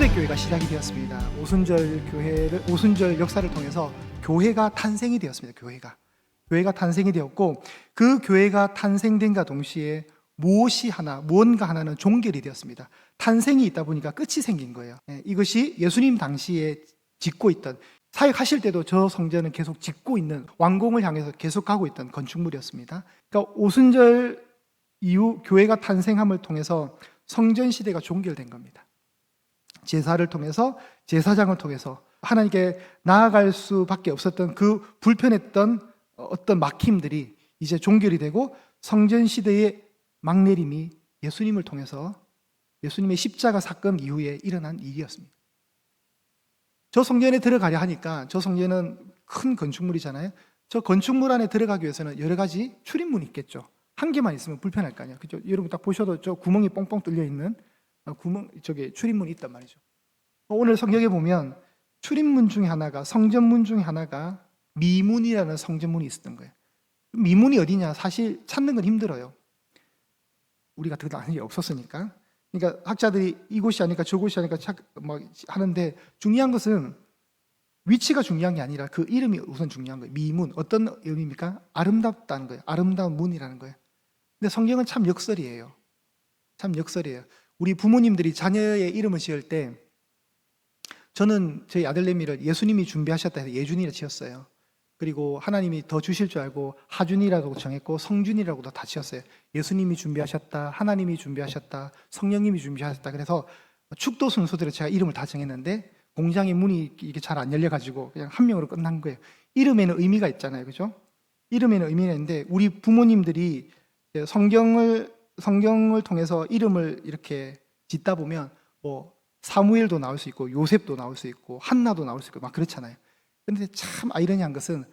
초대교회가 시작이 되었습니다. 오순절 역사를 통해서 교회가 탄생이 되었습니다. 교회가 탄생이 되었고, 그 교회가 탄생된과 동시에 무언가 하나는 종결이 되었습니다. 탄생이 있다 보니까 끝이 생긴 거예요. 이것이 예수님 당시에 짓고 있던, 사역하실 때도 저 성전은 계속 짓고 있는, 완공을 향해서 계속 가고 있던 건축물이었습니다. 그러니까 오순절 이후 교회가 탄생함을 통해서 성전 시대가 종결된 겁니다. 제사를 통해서, 제사장을 통해서 하나님께 나아갈 수밖에 없었던 그 불편했던 어떤 막힘들이 이제 종결이 되고, 성전 시대의 막내림이 예수님을 통해서, 예수님의 십자가 사건 이후에 일어난 일이었습니다. 저 성전에 들어가려 하니까, 저 성전은 큰 건축물이잖아요. 저 건축물 안에 들어가기 위해서는 여러 가지 출입문이 있겠죠. 한 개만 있으면 불편할 거 아니에요. 그죠? 여러분 딱 보셔도 저 구멍이 뻥뻥 뚫려 있는 저게 출입문이 있단 말이죠. 오늘 성경에 보면 출입문 중에 하나가, 성전문 중에 하나가 미문이라는 성전문이 있었던 거예요. 미문이 어디냐? 사실 찾는 건 힘들어요. 우리가 그거 아는 게 없었으니까. 그러니까 학자들이 이곳이 아닐까 저곳이 아닐까 하는데, 중요한 것은 위치가 중요한 게 아니라 그 이름이 우선 중요한 거예요. 미문, 어떤 의미입니까? 아름답다는 거예요. 아름다운 문이라는 거예요. 근데 성경은 참 역설이에요. 참 역설이에요. 우리 부모님들이 자녀의 이름을 지을 때, 저는 저희 아들내미를 예수님이 준비하셨다 해서 예준이라 지었어요. 그리고 하나님이 더 주실 줄 알고 하준이라고 정했고, 성준이라고도 다 지었어요. 예수님이 준비하셨다, 하나님이 준비하셨다, 성령님이 준비하셨다. 그래서 축도 순서대로 제가 이름을 다 정했는데, 공장의 문이 이게 잘 안 열려가지고 그냥 한 명으로 끝난 거예요. 이름에는 의미가 있잖아요, 그죠? 이름에는 의미가 있는데, 우리 부모님들이 성경을 통해서 이름을 이렇게 짓다 보면 사무엘도 나올 수 있고, 요셉도 나올 수 있고, 한나도 나올 수 있고 막 그렇잖아요. 그런데 참 아이러니한 것은,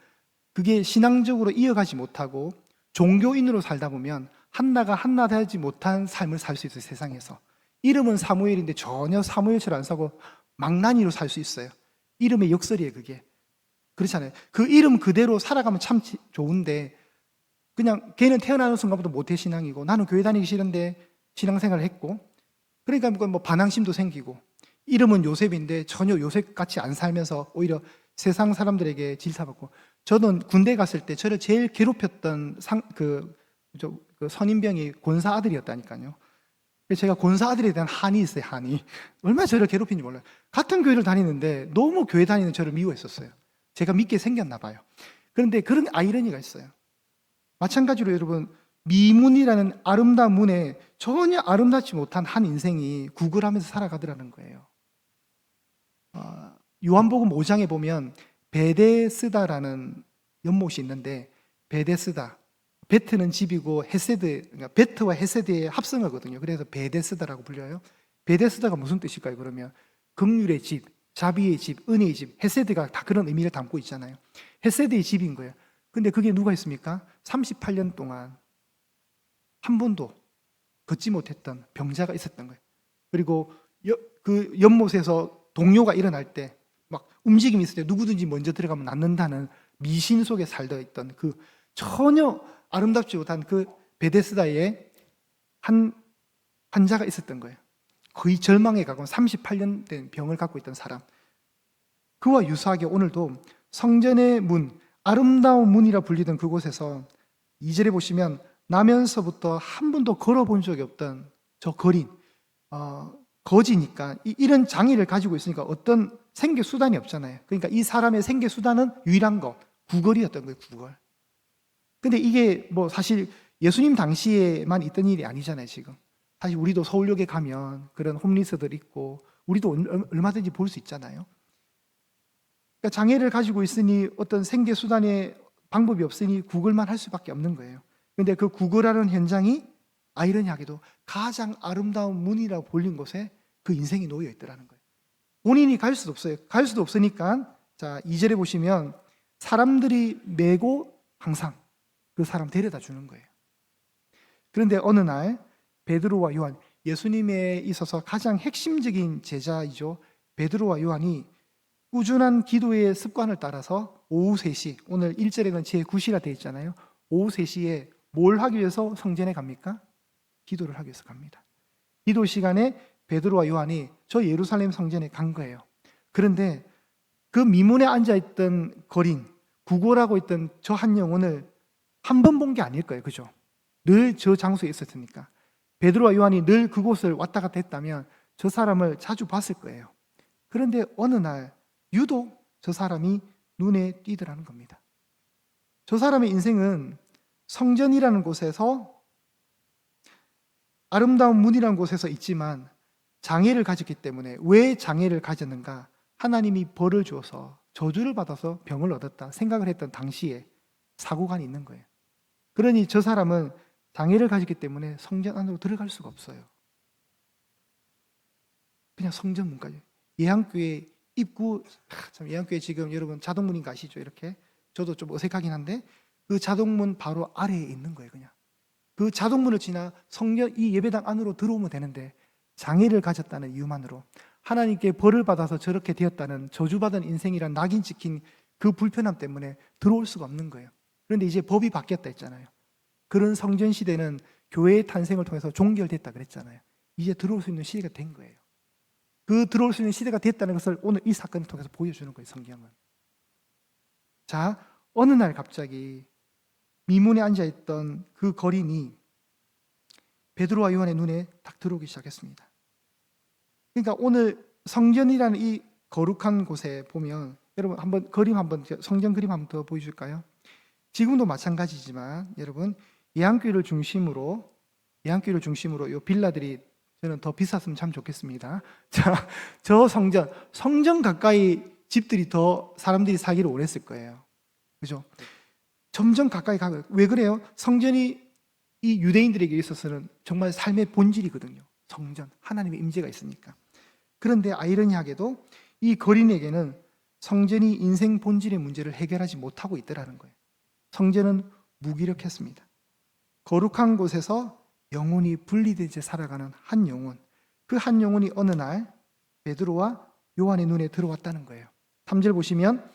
그게 신앙적으로 이어가지 못하고 종교인으로 살다 보면 한나가 한나 되지 못한 삶을 살 수 있어요. 세상에서 이름은 사무엘인데 전혀 사무엘처럼 안 사고 망나니로 살 수 있어요. 이름의 역설이에요. 그게 그렇잖아요. 그 이름 그대로 살아가면 참 좋은데, 그냥 걔는 태어나는 순간부터 모태신앙이고, 나는 교회 다니기 싫은데 신앙생활을 했고, 그러니까 반항심도 생기고, 이름은 요셉인데 전혀 요셉같이 안 살면서 오히려 세상 사람들에게 질타받고. 저는 군대 갔을 때 저를 제일 괴롭혔던 그 선임병이 권사 아들이었다니까요. 제가 권사 아들에 대한 한이 있어요. 한이 얼마나 저를 괴롭힌지 몰라요. 같은 교회를 다니는데 너무 교회 다니는 저를 미워했었어요. 제가 믿게 생겼나 봐요. 그런데 그런 아이러니가 있어요. 마찬가지로 여러분, 미문이라는 아름다운 문에 전혀 아름답지 못한 한 인생이 구걸하면서 살아가더라는 거예요. 요한복음 5장에 보면 베데스다라는 연못이 있는데, 베데스다, 베트는 집이고 헤세드, 그러니까 베트와 헤세드의 합성어거든요. 그래서 베데스다라고 불려요. 베데스다가 무슨 뜻일까요? 그러면 긍휼의 집, 자비의 집, 은혜의 집, 헤세드가 다 그런 의미를 담고 있잖아요. 헤세드의 집인 거예요. 근데 그게 누가 있습니까? 38년 동안 한 번도 걷지 못했던 병자가 있었던 거예요. 그리고 그 연못에서 동요가 일어날 때 막 움직임이 있을 때 누구든지 먼저 들어가면 낫는다는 미신 속에 살다 있던 그 전혀 아름답지 못한 그 베데스다에 한 환자가 있었던 거예요. 거의 절망에 가까운 38년 된 병을 갖고 있던 사람. 그와 유사하게 오늘도 성전의 문, 아름다운 문이라 불리던 그곳에서 2절에 보시면, 나면서부터 한 번도 걸어본 적이 없던 저 거린, 거지니까 이런 장애를 가지고 있으니까 어떤 생계 수단이 없잖아요. 그러니까 이 사람의 생계 수단은 유일한 거, 구걸이었던 거예요. 구걸. 근데 이게 사실 예수님 당시에만 있던 일이 아니잖아요. 지금 사실 우리도 서울역에 가면 그런 홈리스들 있고, 우리도 얼마든지 볼 수 있잖아요. 그러니까 장애를 가지고 있으니 어떤 생계 수단의 방법이 없으니 구걸만 할 수밖에 없는 거예요. 근데 그 구걸하는 현장이 아이러니하게도 가장 아름다운 문이라고 불린 곳에 그 인생이 놓여 있더라는 거예요. 본인이 갈 수도 없어요. 갈 수도 없으니까, 자 2절에 보시면 사람들이 메고 항상 그 사람 데려다 주는 거예요. 그런데 어느 날 베드로와 요한, 예수님에 있어서 가장 핵심적인 제자이죠. 베드로와 요한이 꾸준한 기도의 습관을 따라서 오후 3시, 오늘 1절에는 제9시라 되어 있잖아요. 오후 3시에 뭘 하기 위해서 성전에 갑니까? 기도를 하기 위해서 갑니다. 기도 시간에 베드로와 요한이 저 예루살렘 성전에 간 거예요. 그런데 그 미문에 앉아있던 거린, 구걸하고 있던 저 한 영혼을 한 번 본 게 아닐 거예요. 그죠? 늘 저 장소에 있었으니까. 베드로와 요한이 늘 그곳을 왔다 갔다 했다면 저 사람을 자주 봤을 거예요. 그런데 어느 날 유독 저 사람이 눈에 띄더라는 겁니다. 저 사람의 인생은 성전이라는 곳에서, 아름다운 문이라는 곳에서 있지만 장애를 가졌기 때문에, 왜 장애를 가졌는가? 하나님이 벌을 주어서 저주를 받아서 병을 얻었다 생각을 했던 당시에 사고가 있는 거예요. 그러니 저 사람은 장애를 가졌기 때문에 성전 안으로 들어갈 수가 없어요. 그냥 성전 문까지. 예한교회 입구, 참 예한교회 지금 여러분 자동문인 거 아시죠? 이렇게 저도 좀 어색하긴 한데 그 자동문 바로 아래에 있는 거예요. 그냥 그 자동문을 지나 성전 이 예배당 안으로 들어오면 되는데 장애를 가졌다는 이유만으로, 하나님께 벌을 받아서 저렇게 되었다는, 저주받은 인생이란 낙인 찍힌 그 불편함 때문에 들어올 수가 없는 거예요. 그런데 이제 법이 바뀌었다 했잖아요. 그런 성전 시대는 교회의 탄생을 통해서 종결됐다 그랬잖아요. 이제 들어올 수 있는 시대가 된 거예요. 그 들어올 수 있는 시대가 됐다는 것을 오늘 이 사건을 통해서 보여주는 거예요, 성경은. 자, 어느 날 갑자기 미문에 앉아있던 그 거린이 베드로와 요한의 눈에 딱 들어오기 시작했습니다. 그러니까 오늘 성전이라는 이 거룩한 곳에 보면, 여러분 한번 그림 한번, 성전 그림 한번 더 보여줄까요? 지금도 마찬가지지만 여러분 예한교회를 중심으로 이 빌라들이 저는 더 비쌌으면 참 좋겠습니다. 자, 저 성전 가까이 집들이 더 사람들이 살기를 원했을 거예요. 그죠? 점점 가까이 가고. 왜 그래요? 성전이 이 유대인들에게 있어서는 정말 삶의 본질이거든요. 성전, 하나님의 임재가 있으니까. 그런데 아이러니하게도 이 거린에게는 성전이 인생 본질의 문제를 해결하지 못하고 있더라는 거예요. 성전은 무기력했습니다. 거룩한 곳에서 영혼이 분리된 채 살아가는 한 영혼, 그 한 영혼이 어느 날 베드로와 요한의 눈에 들어왔다는 거예요. 3절 보시면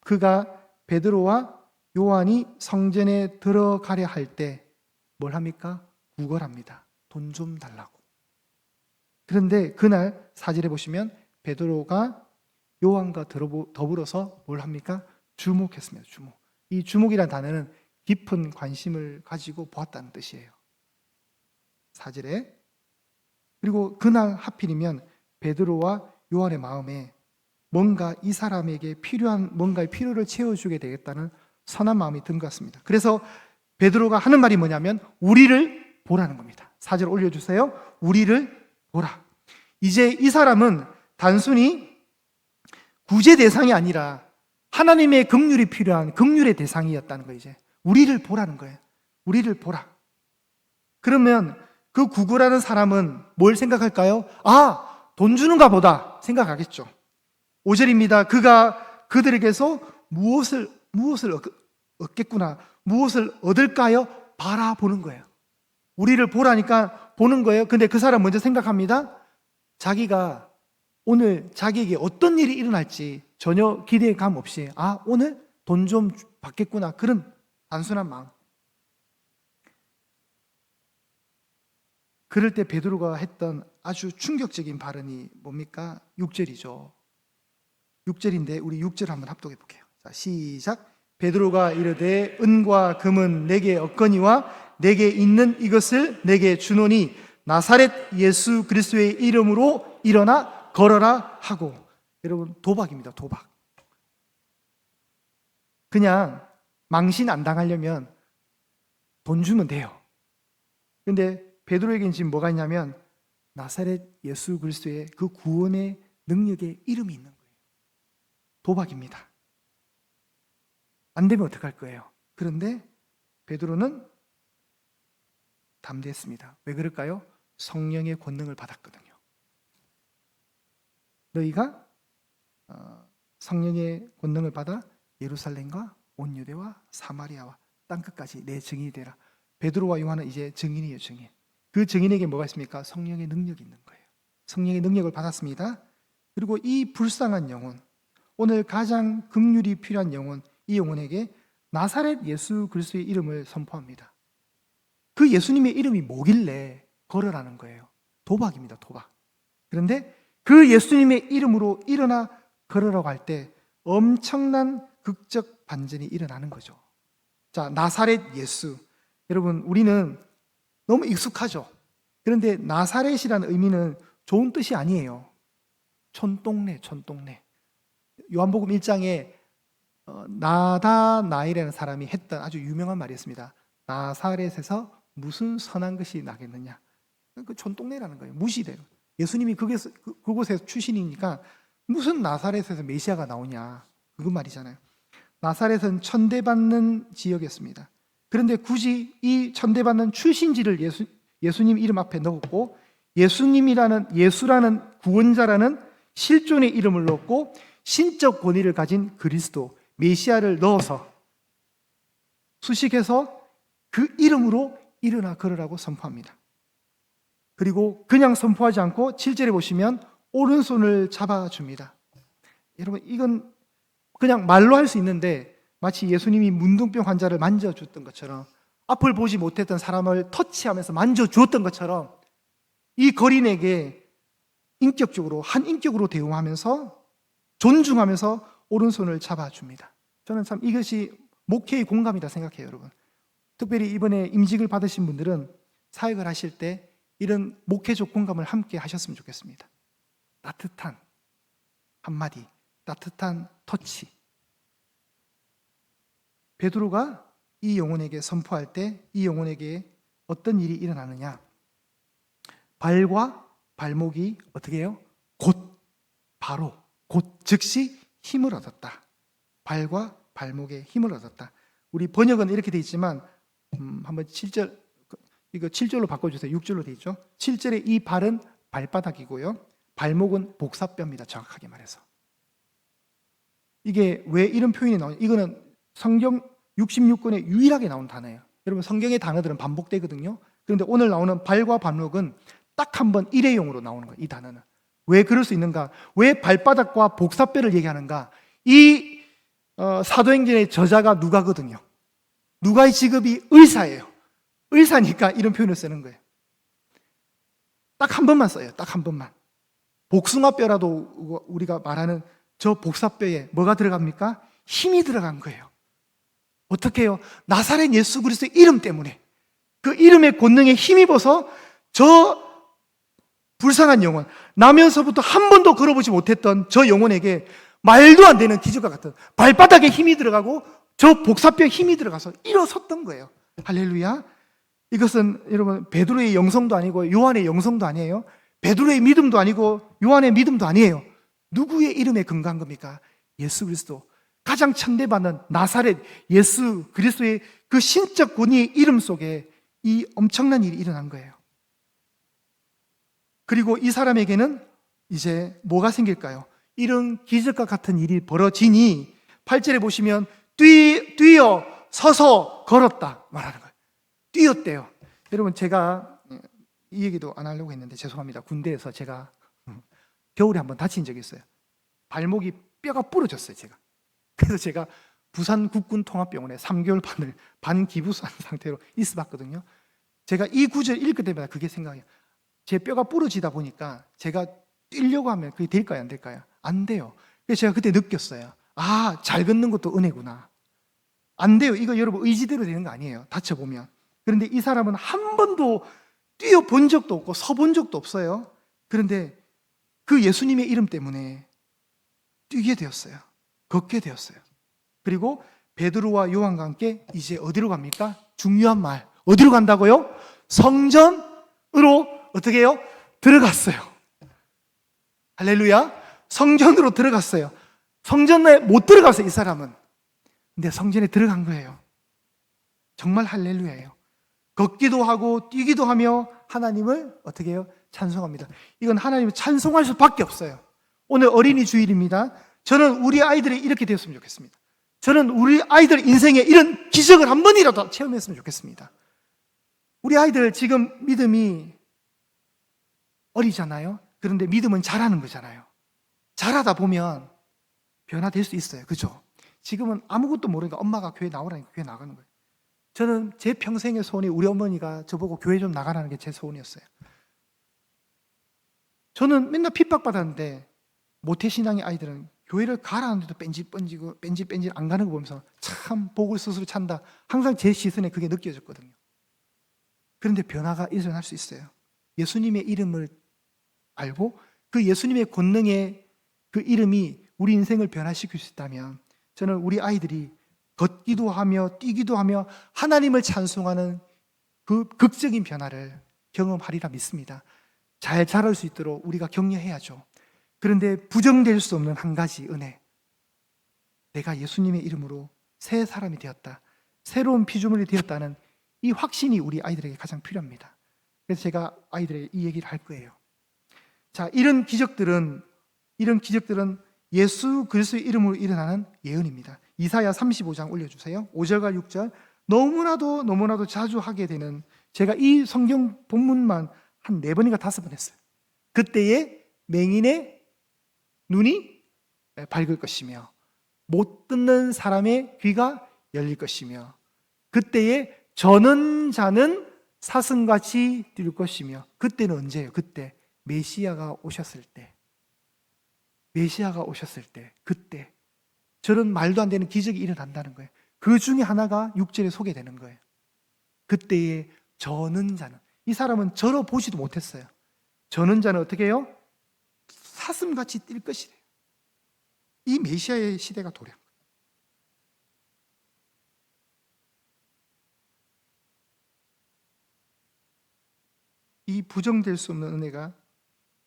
그가 베드로와 요한이 성전에 들어가려 할 때 뭘 합니까? 구걸합니다. 돈 좀 달라고. 그런데 그날 4절에 보시면 베드로가 요한과 더불어서 뭘 합니까? 주목했습니다. 주목. 이 주목이라는 단어는 깊은 관심을 가지고 보았다는 뜻이에요. 4절에. 그리고 그날 하필이면 베드로와 요한의 마음에 뭔가 이 사람에게 필요한 뭔가의 필요를 채워주게 되겠다는 선한 마음이 든 것 같습니다. 그래서 베드로가 하는 말이 뭐냐면 우리를 보라는 겁니다. 4절 올려주세요. 우리를 보라. 이제 이 사람은 단순히 구제 대상이 아니라 하나님의 긍휼이 필요한 긍휼의 대상이었다는 거예요. 이제 우리를 보라는 거예요. 우리를 보라. 그러면 그 구구라는 사람은 뭘 생각할까요? 아, 돈 주는가 보다 생각하겠죠. 5절입니다. 그가 그들에게서 무엇을 얻겠구나, 무엇을 얻을까요? 바라보는 거예요. 우리를 보라니까 보는 거예요. 근데 그 사람 먼저 생각합니다. 자기가 오늘 자기에게 어떤 일이 일어날지 전혀 기대감 없이, 아, 오늘 돈 좀 받겠구나, 그런 단순한 마음. 그럴 때 베드로가 했던 아주 충격적인 발언이 뭡니까? 6절이죠. 6절인데 우리 6절 한번 합독해 볼게요. 자, 시작. 베드로가 이르되 은과 금은 내게 없거니와 내게 있는 이것을 내게 주노니 나사렛 예수 그리스도의 이름으로 일어나 걸어라 하고. 여러분, 도박입니다. 도박. 그냥 망신 안 당하려면 돈 주면 돼요. 근데 베드로에게는 지금 뭐가 있냐면 나사렛 예수 그리스도의 그 구원의 능력의 이름이 있는 거예요. 도박입니다. 안 되면 어떡할 거예요? 그런데 베드로는 담대했습니다. 왜 그럴까요? 성령의 권능을 받았거든요. 너희가 성령의 권능을 받아 예루살렘과 온 유대와 사마리아와 땅끝까지 내 증인이 되라. 베드로와 요한은 이제 증인이에요. 증인. 그 증인에게 뭐가 있습니까? 성령의 능력이 있는 거예요. 성령의 능력을 받았습니다. 그리고 이 불쌍한 영혼, 오늘 가장 긍휼이 필요한 영혼, 이 영혼에게 나사렛 예수 그리스도의 이름을 선포합니다. 그 예수님의 이름이 뭐길래 걸으라는 거예요? 도박입니다. 도박. 그런데 그 예수님의 이름으로 일어나 걸으라고 할 때 엄청난 극적 반전이 일어나는 거죠. 자, 나사렛 예수. 여러분, 우리는 너무 익숙하죠. 그런데 나사렛이라는 의미는 좋은 뜻이 아니에요. 촌동네. 요한복음 1장에 나다나엘이라는 사람이 했던 아주 유명한 말이 있습니다. 나사렛에서 무슨 선한 것이 나겠느냐. 그 촌동네라는 거예요. 무시돼요. 예수님이 그곳에서 출신이니까 무슨 나사렛에서 메시아가 나오냐. 그 말이잖아요. 나사렛은 천대받는 지역이었습니다. 그런데 굳이 이 천대받는 출신지를 예수님 이름 앞에 넣었고 예수라는 구원자라는 실존의 이름을 넣고 신적 권위를 가진 그리스도 메시아를 넣어서 수식해서 그 이름으로 일어나 걸으라고 선포합니다. 그리고 그냥 선포하지 않고 7절에 보시면 오른손을 잡아줍니다. 여러분, 이건 그냥 말로 할 수 있는데 마치 예수님이 문둥병 환자를 만져줬던 것처럼, 앞을 보지 못했던 사람을 터치하면서 만져주었던 것처럼 이 거린에게 인격적으로 한 인격으로 대우하면서 존중하면서 오른손을 잡아줍니다. 저는 참 이것이 목회의 공감이다 생각해요, 여러분. 특별히 이번에 임직을 받으신 분들은 사역을 하실 때 이런 목회적 공감을 함께 하셨으면 좋겠습니다. 따뜻한 한마디, 따뜻한 터치. 베드로가 이 영혼에게 선포할 때 이 영혼에게 어떤 일이 일어나느냐? 발과 발목이 어떻게 해요? 바로 즉시 힘을 얻었다. 발과 발목에 힘을 얻었다. 우리 번역은 이렇게 돼 있지만 한번 7절, 이거 7절로 바꿔주세요. 6절로 돼 있죠. 7절에 이 발은 발바닥이고요, 발목은 복사뼈입니다. 정확하게 말해서. 이게 왜 이런 표현이 나오냐? 이거는 성경 66권에 유일하게 나온 단어예요. 여러분, 성경의 단어들은 반복되거든요. 그런데 오늘 나오는 발과 발목은 딱 한 번 일회용으로 나오는 거예요. 이 단어는. 왜 그럴 수 있는가? 왜 발바닥과 복사뼈를 얘기하는가? 이 사도행전의 저자가 누가거든요. 누가의 직업이 의사예요. 의사니까 이런 표현을 쓰는 거예요. 딱 한 번만 써요. 딱 한 번만. 복숭아뼈라도 우리가 말하는 저 복사뼈에 뭐가 들어갑니까? 힘이 들어간 거예요. 어떻게 해요? 나사렛 예수 그리스도의 이름 때문에, 그 이름의 권능에 힘입어서 저 불쌍한 영혼, 나면서부터 한 번도 걸어보지 못했던 저 영혼에게 말도 안 되는 기적과 같은 발바닥에 힘이 들어가고 저 복사뼈에 힘이 들어가서 일어섰던 거예요. 할렐루야. 이것은 여러분 베드로의 영성도 아니고 요한의 영성도 아니에요. 베드로의 믿음도 아니고 요한의 믿음도 아니에요. 누구의 이름에 근거한 겁니까? 예수 그리스도, 가장 천대받는 나사렛 예수 그리스도의 그 신적 권위의 이름 속에 이 엄청난 일이 일어난 거예요. 그리고 이 사람에게는 이제 뭐가 생길까요? 이런 기적과 같은 일이 벌어지니 8절에 보시면 뛰어 서서 걸었다 말하는 거예요. 뛰었대요. 여러분, 제가 이 얘기도 안 하려고 했는데 죄송합니다. 군대에서 제가 겨울에 한번 다친 적이 있어요. 발목이 뼈가 부러졌어요, 제가. 그래서 제가 부산 국군통합병원에 3개월 반을 반기부수한 상태로 있어봤거든요. 제가 이 구절 읽을 때마다 그게 생각해요. 제 뼈가 부러지다 보니까 제가 뛰려고 하면 그게 될까요, 안 될까요? 안 돼요. 그래서 제가 그때 느꼈어요. 아, 잘 걷는 것도 은혜구나. 안 돼요. 이거 여러분 의지대로 되는 거 아니에요, 다쳐보면. 그런데 이 사람은 한 번도 뛰어본 적도 없고 서본 적도 없어요. 그런데 그 예수님의 이름 때문에 뛰게 되었어요. 걷게 되었어요. 그리고 베드로와 요한과 함께 이제 어디로 갑니까? 중요한 말. 어디로 간다고요? 성전으로 어떻게 해요? 들어갔어요. 할렐루야. 성전으로 들어갔어요. 성전에 못 들어갔어요, 이 사람은. 근데 성전에 들어간 거예요. 정말 할렐루야예요. 걷기도 하고 뛰기도 하며 하나님을 어떻게 해요? 찬송합니다. 이건 하나님을 찬송할 수밖에 없어요. 오늘 어린이 주일입니다. 저는 우리 아이들이 이렇게 되었으면 좋겠습니다. 저는 우리 아이들 인생에 이런 기적을 한 번이라도 체험했으면 좋겠습니다. 우리 아이들 지금 믿음이 어리잖아요. 그런데 믿음은 자라는 거잖아요. 자라다 보면 변화될 수 있어요. 그죠? 지금은 아무것도 모르니까 엄마가 교회 나오라니까 교회 나가는 거예요. 저는 제 평생의 소원이 우리 어머니가 저보고 교회 좀 나가라는 게 제 소원이었어요. 저는 맨날 핍박받았는데 모태신앙의 아이들은 교회를 가라는데도 뺀질 안 가는 거 보면서 참 복을 스스로 찬다. 항상 제 시선에 그게 느껴졌거든요. 그런데 변화가 일어날 수 있어요. 예수님의 이름을 알고 그 예수님의 권능의 그 이름이 우리 인생을 변화시킬 수 있다면 저는 우리 아이들이 걷기도 하며 뛰기도 하며 하나님을 찬송하는 그 극적인 변화를 경험하리라 믿습니다. 잘 자랄 수 있도록 우리가 격려해야죠. 그런데 부정될 수 없는 한 가지 은혜, 내가 예수님의 이름으로 새 사람이 되었다, 새로운 피조물이 되었다는 이 확신이 우리 아이들에게 가장 필요합니다. 그래서 제가 아이들에게 이 얘기를 할 거예요. 자, 이런 기적들은 예수 그리스도의 이름으로 일어나는 예언입니다. 이사야 35장 올려주세요. 5절과 6절. 너무나도 자주 하게 되는, 제가 이 성경 본문만 한 4번인가 5번 했어요. 그때에 맹인의 눈이 밝을 것이며 못 듣는 사람의 귀가 열릴 것이며 그때에 저는 자는 사슴같이 뛸 것이며. 그때는 언제예요? 그때 메시아가 오셨을 때, 그때 저런 말도 안 되는 기적이 일어난다는 거예요. 그 중에 하나가 6절에 소개되는 거예요. 그때에 저는 자는, 이 사람은 저러 보지도 못했어요. 저는 자는 어떻게 해요? 사슴같이 뛸 것이래요. 이 메시아의 시대가 도래한 거예요. 이 부정될 수 없는 은혜가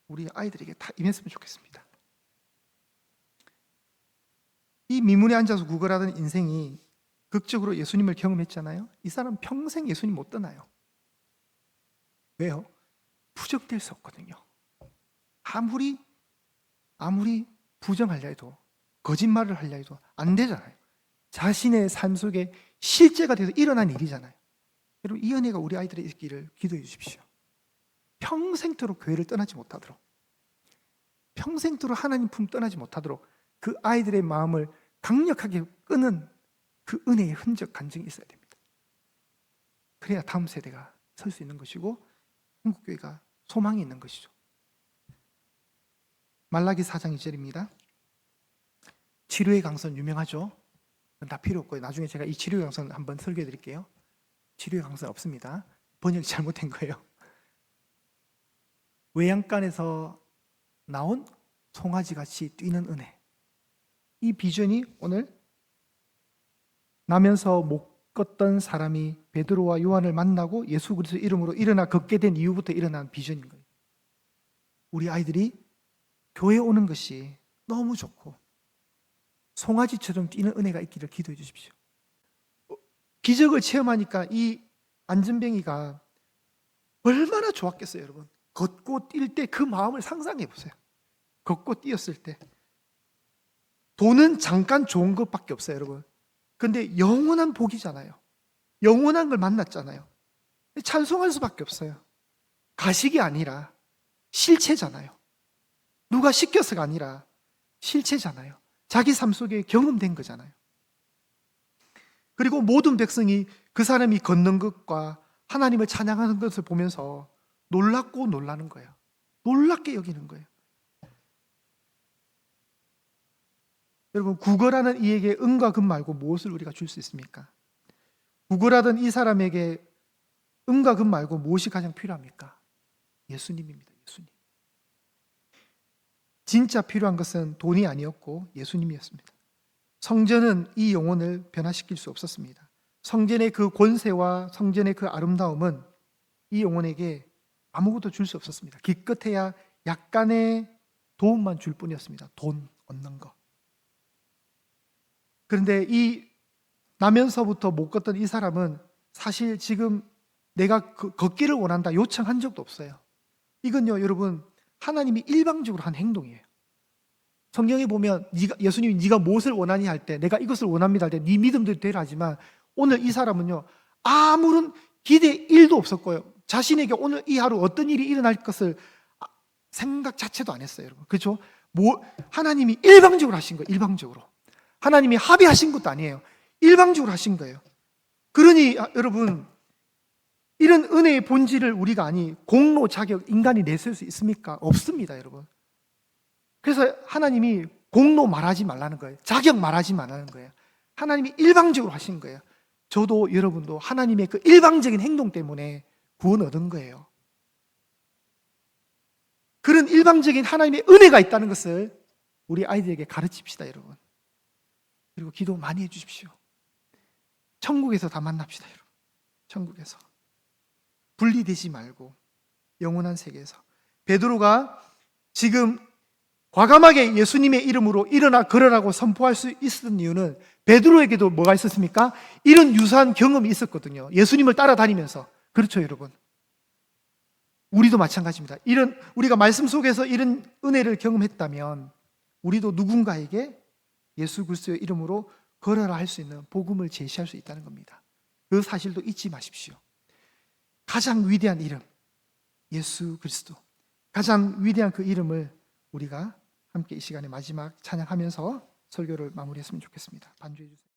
우리 아이들에게 다 임했으면 좋겠습니다. 이 미문에 앉아서 구걸하던 인생이 극적으로 예수님을 경험했잖아요. 이 사람 평생 예수님 못 떠나요. 왜요? 부정될 수 없거든요. 아무리 부정하려 해도, 거짓말을 하려 해도 안 되잖아요. 자신의 삶 속에 실제가 돼서 일어난 일이잖아요. 여러분, 이 은혜가 우리 아이들에 있기를 기도해 주십시오. 평생토록 교회를 떠나지 못하도록, 평생토록 하나님 품 떠나지 못하도록 그 아이들의 마음을 강력하게 끄는 그 은혜의 흔적, 간증이 있어야 됩니다. 그래야 다음 세대가 설 수 있는 것이고 한국교회가 소망이 있는 것이죠. 말라기 4장 2절입니다. 치료의 강선 유명하죠? 그건 다 필요 없고요. 나중에 제가 이 치료의 강선 한번 설교해 드릴게요. 치료의 강선 없습니다. 번역이 잘못된 거예요. 외양간에서 나온 송아지같이 뛰는 은혜. 이 비전이 오늘 나면서 못 걷던 사람이 베드로와 요한을 만나고 예수 그리스도 이름으로 일어나 걷게 된 이후부터 일어난 비전인 거예요. 우리 아이들이 교회에 오는 것이 너무 좋고 송아지처럼 뛰는 은혜가 있기를 기도해 주십시오. 기적을 체험하니까 이 안전뱅이가 얼마나 좋았겠어요, 여러분. 걷고 뛸 때 그 마음을 상상해 보세요. 걷고 뛰었을 때 돈은 잠깐 좋은 것밖에 없어요, 여러분. 근데 영원한 복이잖아요. 영원한 걸 만났잖아요. 찬송할 수밖에 없어요. 가식이 아니라 실체잖아요. 누가 시켜서가 아니라 실체잖아요. 자기 삶 속에 경험된 거잖아요. 그리고 모든 백성이 그 사람이 걷는 것과 하나님을 찬양하는 것을 보면서 놀랍고 놀라는 거예요. 놀랍게 여기는 거예요. 여러분, 구걸하는 이에게 은과 금 말고 무엇을 우리가 줄 수 있습니까? 구걸하던 이 사람에게 은과 금 말고 무엇이 가장 필요합니까? 예수님입니다. 예수님. 진짜 필요한 것은 돈이 아니었고 예수님이었습니다. 성전은 이 영혼을 변화시킬 수 없었습니다. 성전의 그 권세와 성전의 그 아름다움은 이 영혼에게 아무것도 줄 수 없었습니다. 기껏해야 약간의 도움만 줄 뿐이었습니다. 돈 얻는 거. 그런데 이 나면서부터 못 걷던 이 사람은 사실 지금 내가 걷기를 원한다 요청한 적도 없어요. 이건요, 여러분, 하나님이 일방적으로 한 행동이에요. 성경에 보면 예수님이 네가 무엇을 원하니 할 때, 내가 이것을 원합니다 할 때 네 믿음대로 되라 하지만 오늘 이 사람은요, 아무런 기대 1도 없었고요. 자신에게 오늘 이 하루 어떤 일이 일어날 것을 생각 자체도 안 했어요, 여러분. 그렇죠? 하나님이 일방적으로 하신 거예요. 일방적으로. 하나님이 합의하신 것도 아니에요. 일방적으로 하신 거예요. 그러니 여러분, 이런 은혜의 본질을 우리가 아니 공로 자격 인간이 내세울 수 있습니까? 없습니다, 여러분. 그래서 하나님이 공로 말하지 말라는 거예요. 자격 말하지 말라는 거예요. 하나님이 일방적으로 하신 거예요. 저도 여러분도 하나님의 그 일방적인 행동 때문에 구원 얻은 거예요. 그런 일방적인 하나님의 은혜가 있다는 것을 우리 아이들에게 가르칩시다, 여러분. 그리고 기도 많이 해주십시오. 천국에서 다 만납시다, 여러분. 천국에서 분리되지 말고 영원한 세계에서. 베드로가 지금 과감하게 예수님의 이름으로 일어나 걸으라고 선포할 수 있었던 이유는 베드로에게도 뭐가 있었습니까? 이런 유사한 경험이 있었거든요. 예수님을 따라다니면서. 그렇죠, 여러분. 우리도 마찬가지입니다. 이런 우리가 말씀 속에서 이런 은혜를 경험했다면 우리도 누군가에게 예수 그리스도의 이름으로 걸어라 할 수 있는 복음을 제시할 수 있다는 겁니다. 그 사실도 잊지 마십시오. 가장 위대한 이름, 예수 그리스도. 가장 위대한 그 이름을 우리가 함께 이 시간에 마지막 찬양하면서 설교를 마무리했으면 좋겠습니다. 반주해 주세요.